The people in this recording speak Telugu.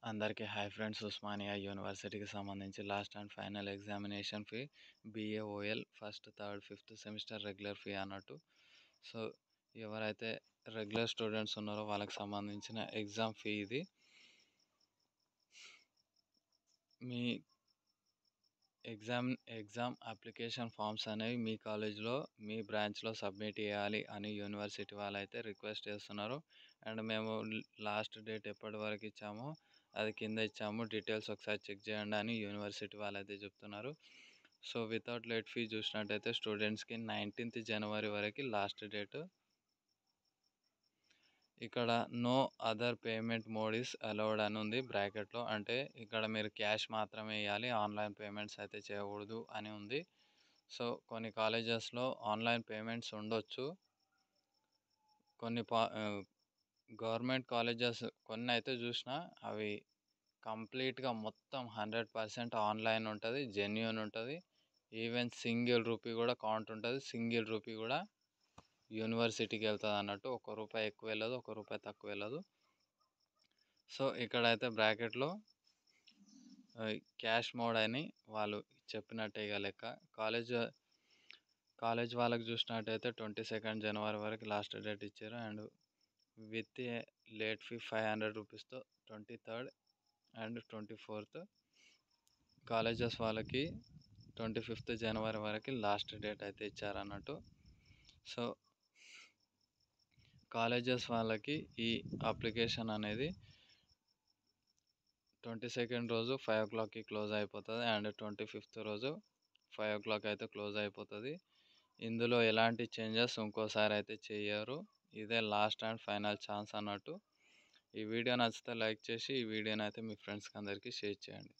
అందరికీ హాయ్ ఫ్రెండ్స్. ఉస్మానియా యూనివర్సిటీకి సంబంధించి last and final examination fee BAOL first, third, fifth semester regular fee అన్నట్టు. సో ఎవరైతే రెగ్యులర్ స్టూడెంట్స్ ఉన్నారో వాళ్ళకి సంబంధించిన ఎగ్జామ్ ఫీ ఇది. మీ ఎగ్జామ్ అప్లికేషన్ ఫామ్స్ అనేవి మీ కాలేజ్లో మీ బ్రాంచ్లో సబ్మిట్ చేయాలి అని యూనివర్సిటీ వాళ్ళు అయితే రిక్వెస్ట్ చేస్తున్నారు. అండ్ మేము లాస్ట్ డేట్ ఎప్పటి వరకు ఇచ్చామో అది కింద ఇచ్చాము, డీటెయిల్స్ ఒకసారి చెక్ చేయండి అని యూనివర్సిటీ వాళ్ళు అయితే చెప్తున్నారు. సో వితౌట్ లేట్ ఫీ చూసినట్టయితే స్టూడెంట్స్కి 19th జనవరి వరకు లాస్ట్ డేట్. ఇక్కడ no other payment mode is allowed అని ఉంది బ్రాకెట్లో. అంటే ఇక్కడ మీరు క్యాష్ మాత్రమే వేయాలి, ఆన్లైన్ పేమెంట్స్ అయితే చేయకూడదు అని ఉంది. సో కొన్ని కాలేజెస్లో ఆన్లైన్ పేమెంట్స్ ఉండొచ్చు. కొన్ని గవర్నమెంట్ కాలేజెస్ కొన్ని అయితే చూసిన అవి కంప్లీట్గా మొత్తం 100% ఆన్లైన్ ఉంటుంది, జెన్యూన్ ఉంటుంది. ఈవెన్ సింగిల్ రూపీ కూడా కౌంట్ ఉంటుంది. సింగిల్ రూపీ కూడా యూనివర్సిటీకి వెళ్తుంది అన్నట్టు. ₹1 ఎక్కువ వెళ్ళదు, ₹1 తక్కువ వెళ్ళదు. సో ఇక్కడైతే బ్రాకెట్లో క్యాష్ మోడ్ అని వాళ్ళు చెప్పినట్టే ఇక లెక్క. కాలేజ్ వాళ్ళకి చూసినట్టయితే 22nd జనవరి వరకు లాస్ట్ డేట్ ఇచ్చారు. And with a late fee ₹500తో 23rd అండ్ 24th. కాలేజెస్ వాళ్ళకి 25th జనవరి వరకు లాస్ట్ డేట్ అయితే ఇచ్చారన్నట్టు. సో కాలేజెస్ వాళ్ళకి ఈ అప్లికేషన్ అనేది 22nd రోజు 5 o'clockకి క్లోజ్ అయిపోతుంది. అండ్ 25th రోజు 5 o'clock అయితే క్లోజ్ అయిపోతుంది. ఇందులో ఎలాంటి చేంజెస్ ఇంకోసారి అయితే చేయరు. ఇదే లాస్ట్ అండ్ ఫైనల్ ఛాన్స్ అన్నట్టు. ఈ వీడియో నచ్చితే లైక్ చేసి ఈ వీడియోని అయితే మీ ఫ్రెండ్స్కి అందరికీ షేర్ చేయండి.